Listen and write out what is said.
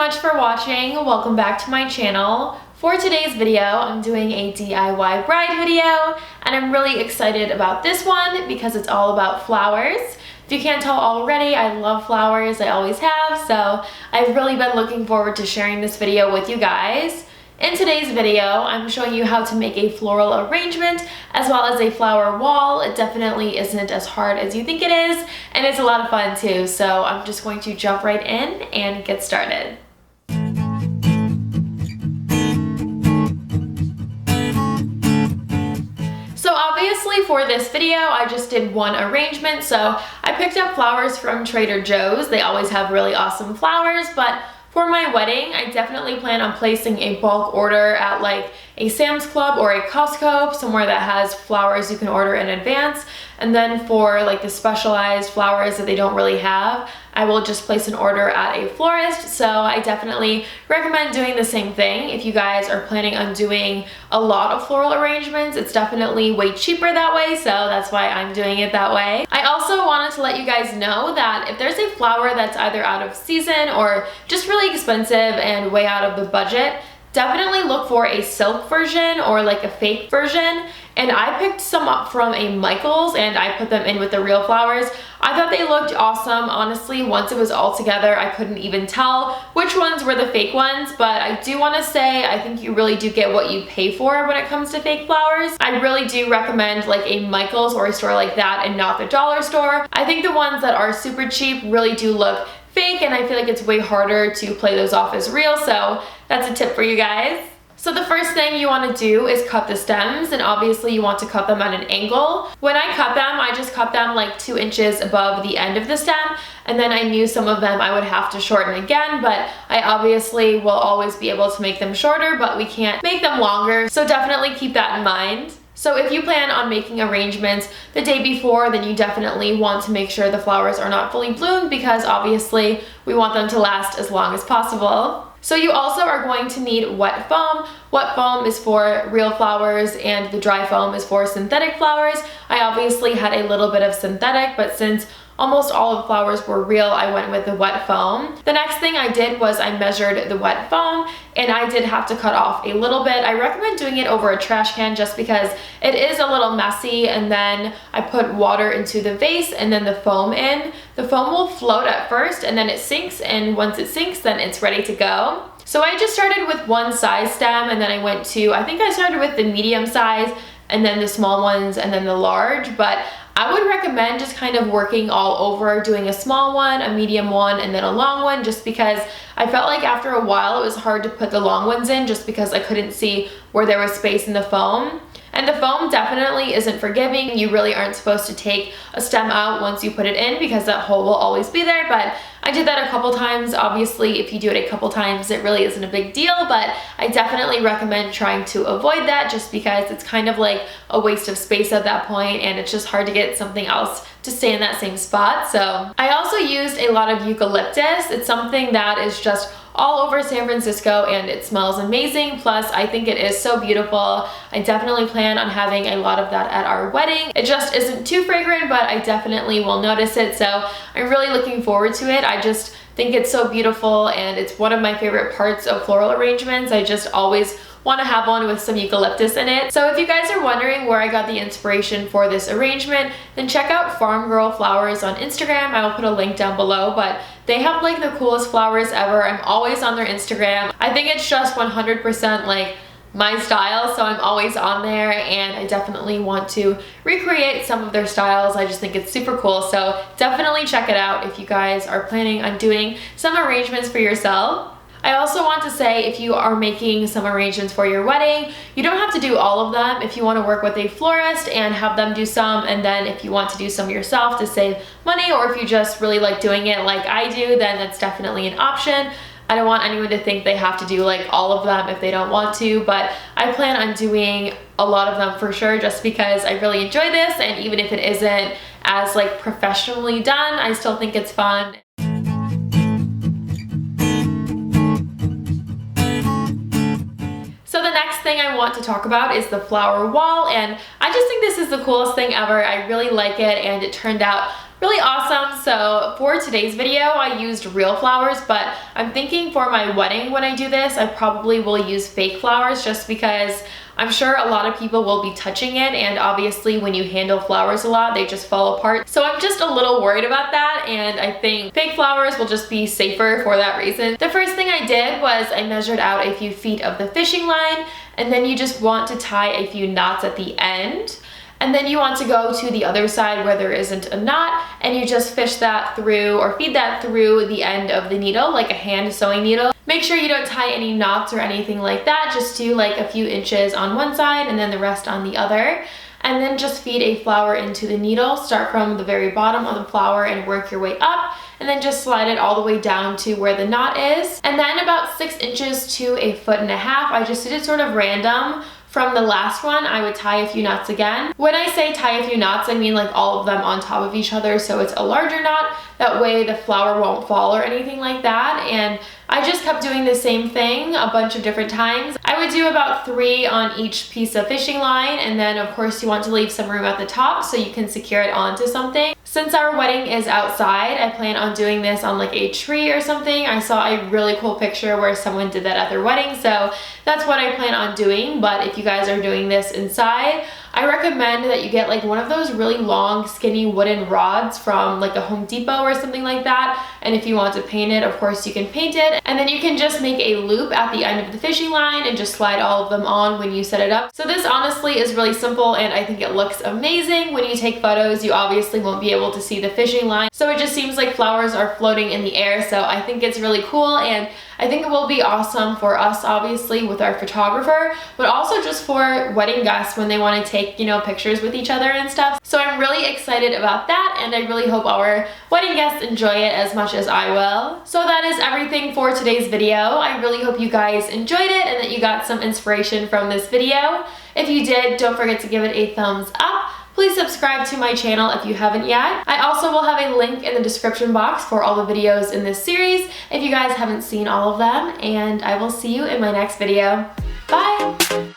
much for watching. Welcome back to my channel. For today's video, I'm doing a DIY bride video, and I'm really excited about this one because it's all about flowers. If you can't tell already, I love flowers, I always have, so I've really been looking forward to sharing this video with you guys. In today's video, I'm showing you how to make a floral arrangement as well as a flower wall. It definitely isn't as hard as you think it is, and it's a lot of fun too, so I'm just going to jump right in and get started. So obviously for this video, I just did one arrangement, so I picked up flowers from Trader Joe's. They always have really awesome flowers, but for my wedding, I definitely plan on placing a bulk order at like a Sam's Club or a Costco, somewhere that has flowers you can order in advance. And then for like the specialized flowers that they don't really have, I will just place an order at a florist. So I definitely recommend doing the same thing. If you guys are planning on doing a lot of floral arrangements, it's definitely way cheaper that way, so that's why I'm doing it that way. I also wanted to let you guys know that if there's a flower that's either out of season or just really expensive and way out of the budget, definitely look for a silk version or like a fake version. And I picked some up from a Michael's and I put them in with the real flowers. I thought they looked awesome. Honestly, once it was all together, I couldn't even tell which ones were the fake ones, but I do want to say I think you really do get what you pay for when it comes to fake flowers. I really do recommend like a Michael's or a store like that and not the dollar store. I think the ones that are super cheap really do look fake, and I feel like it's way harder to play those off as real, so that's a tip for you guys. So the first thing you want to do is cut the stems, and obviously you want to cut them at an angle. When I cut them, I just cut them like 2 inches above the end of the stem, and then I knew some of them I would have to shorten again, but I obviously will always be able to make them shorter, but we can't make them longer, so definitely keep that in mind. So if you plan on making arrangements the day before, then you definitely want to make sure the flowers are not fully bloomed, because obviously we want them to last as long as possible. So you also are going to need wet foam. Wet foam is for real flowers and the dry foam is for synthetic flowers. I obviously had a little bit of synthetic, but since almost all of the flowers were real, I went with the wet foam. The next thing I did was I measured the wet foam, and I did have to cut off a little bit. I recommend doing it over a trash can just because it is a little messy, and then I put water into the vase and then the foam in. The foam will float at first and then it sinks, and once it sinks then it's ready to go. So I just started with one size stem, and then I went to, I think I started with the medium size and then the small ones and then the large, but I would recommend just kind of working all over, doing a small one, a medium one, and then a long one, just because I felt like after a while it was hard to put the long ones in just because I couldn't see where there was space in the foam. And the foam definitely isn't forgiving. You really aren't supposed to take a stem out once you put it in, because that hole will always be there, but I did that a couple times. Obviously, if you do it a couple times, it really isn't a big deal, but I definitely recommend trying to avoid that just because it's kind of like a waste of space at that point, and it's just hard to get something else to stay in that same spot. So I also used a lot of eucalyptus. It's something that is just all over San Francisco and it smells amazing. Plus, I think it is so beautiful. I definitely plan on having a lot of that at our wedding. It just isn't too fragrant, but I definitely will notice it. So I'm really looking forward to it. I just think it's so beautiful, and it's one of my favorite parts of floral arrangements. I just always want to have one with some eucalyptus in it. So if you guys are wondering where I got the inspiration for this arrangement, then check out Farm Girl Flowers on Instagram. I will put a link down below, but they have like the coolest flowers ever. I'm always on their Instagram. I think it's just 100% like my style, so I'm always on there, and I definitely want to recreate some of their styles. I just think it's super cool, so definitely check it out if you guys are planning on doing some arrangements for yourself. I also want to say, if you are making some arrangements for your wedding, you don't have to do all of them. If you want to work with a florist and have them do some, and then if you want to do some yourself to save money, or if you just really like doing it like I do, then that's definitely an option. I don't want anyone to think they have to do like all of them if they don't want to, but I plan on doing a lot of them for sure, just because I really enjoy this, and even if it isn't as like professionally done, I still think it's fun. So the next thing I want to talk about is the flower wall, and I just think this is the coolest thing ever. I really like it, and it turned out really awesome. So for today's video, I used real flowers, but I'm thinking for my wedding when I do this, I probably will use fake flowers just because I'm sure a lot of people will be touching it, and obviously when you handle flowers a lot, they just fall apart. So I'm just a little worried about that, and I think fake flowers will just be safer for that reason. The first thing I did was I measured out a few feet of the fishing line, and then you just want to tie a few knots at the end. And then you want to go to the other side where there isn't a knot, and you just fish that through or feed that through the end of the needle like a hand sewing needle. Make sure you don't tie any knots or anything like that. Just do like a few inches on one side and then the rest on the other. And then just feed a flower into the needle. Start from the very bottom of the flower and work your way up, and then just slide it all the way down to where the knot is. And then about 6 inches to 1.5 feet, I just did it sort of random. From the last one, I would tie a few knots again. When I say tie a few knots, I mean like all of them on top of each other, so it's a larger knot. That way the flower won't fall or anything like that. And I just kept doing the same thing a bunch of different times. I would do about 3 on each piece of fishing line, and then of course you want to leave some room at the top so you can secure it onto something. Since our wedding is outside, I plan on doing this on like a tree or something. I saw a really cool picture where someone did that at their wedding, so that's what I plan on doing. But if you guys are doing this inside, I recommend that you get like one of those really long skinny wooden rods from like a Home Depot or something like that. And if you want to paint it, of course you can paint it, and then you can just make a loop at the end of the fishing line and just slide all of them on when you set it up. So this honestly is really simple, and I think it looks amazing. When you take photos, you obviously won't be able to see the fishing line, so it just seems like flowers are floating in the air. So I think it's really cool, and I think it will be awesome for us obviously with our photographer, but also just for wedding guests when they want to take, you know, pictures with each other and stuff. So I'm really excited about that, and I really hope our wedding guests enjoy it as much as I will. So that is everything for today's video. I really hope you guys enjoyed it and that you got some inspiration from this video. If you did, don't forget to give it a thumbs up. Please subscribe to my channel if you haven't yet. I also will have a link in the description box for all the videos in this series if you guys haven't seen all of them, and I will see you in my next video. Bye!